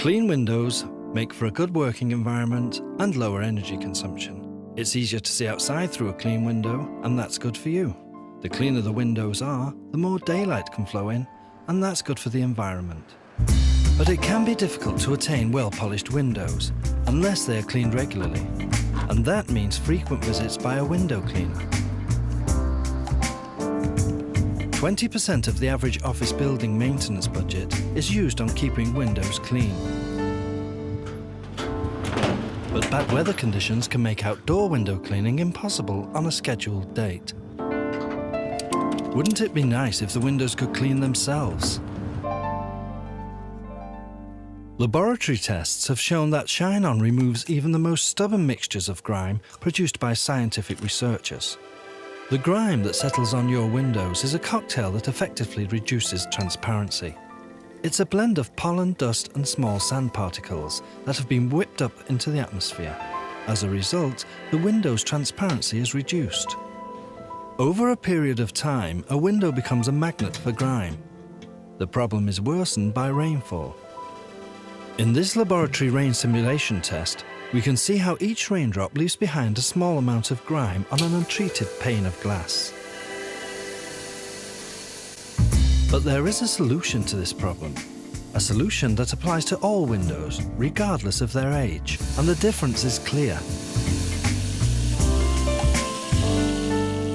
Clean windows make for a good working environment and lower energy consumption. It's easier to see outside through a clean window, and that's good for you. The cleaner the windows are, the more daylight can flow in, and that's good for the environment. But it can be difficult to attain well-polished windows unless they are cleaned regularly, and that means frequent visits by a window cleaner. 20% of the average office building maintenance budget is used on keeping windows clean. But bad weather conditions can make outdoor window cleaning impossible on a scheduled date. Wouldn't it be nice if the windows could clean themselves? Laboratory tests have shown that ShineOn removes even the most stubborn mixtures of grime produced by scientific researchers. The grime that settles on your windows is a cocktail that effectively reduces transparency. It's a blend of pollen, dust and small sand particles that have been whipped up into the atmosphere. As a result, the window's transparency is reduced. Over a period of time, a window becomes a magnet for grime. The problem is worsened by rainfall. In this laboratory rain simulation test, we can see how each raindrop leaves behind a small amount of grime on an untreated pane of glass. But there is a solution to this problem. A solution that applies to all windows, regardless of their age, and the difference is clear.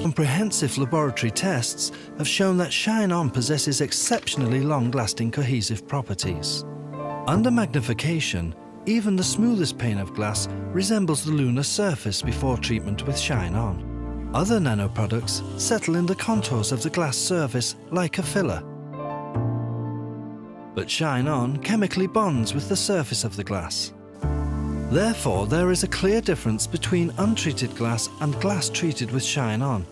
Comprehensive laboratory tests have shown that ShineOn possesses exceptionally long-lasting cohesive properties. Under magnification, even the smoothest pane of glass resembles the lunar surface before treatment with ShineOn. Other nanoproducts settle in the contours of the glass surface like a filler. But ShineOn chemically bonds with the surface of the glass. Therefore, there is a clear difference between untreated glass and glass treated with ShineOn.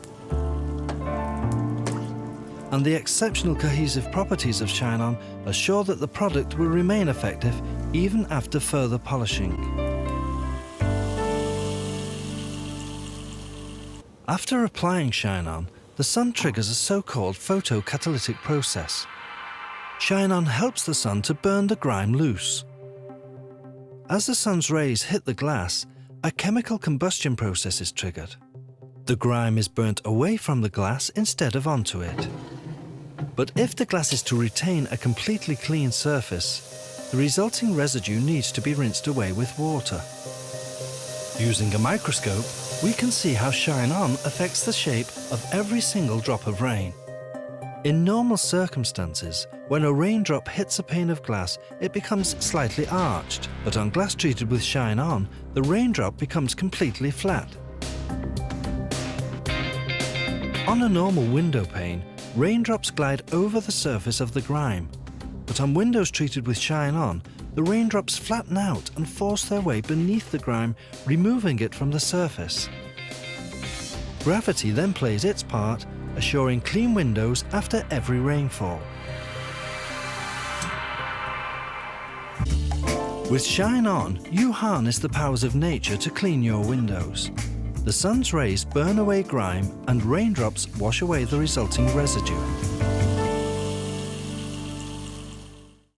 And the exceptional cohesive properties of ShineOn assure that the product will remain effective even after further polishing. After applying ShineOn, the sun triggers a so-called photocatalytic process. ShineOn helps the sun to burn the grime loose. As the sun's rays hit the glass, a chemical combustion process is triggered. The grime is burnt away from the glass instead of onto it. But if the glass is to retain a completely clean surface, the resulting residue needs to be rinsed away with water. Using a microscope, we can see how ShineOn affects the shape of every single drop of rain. In normal circumstances, when a raindrop hits a pane of glass, it becomes slightly arched, but on glass treated with ShineOn, the raindrop becomes completely flat. On a normal window pane, raindrops glide over the surface of the grime, but on windows treated with ShineOn, the raindrops flatten out and force their way beneath the grime, removing it from the surface. Gravity then plays its part, assuring clean windows after every rainfall. With ShineOn, you harness the powers of nature to clean your windows. The sun's rays burn away grime and raindrops wash away the resulting residue.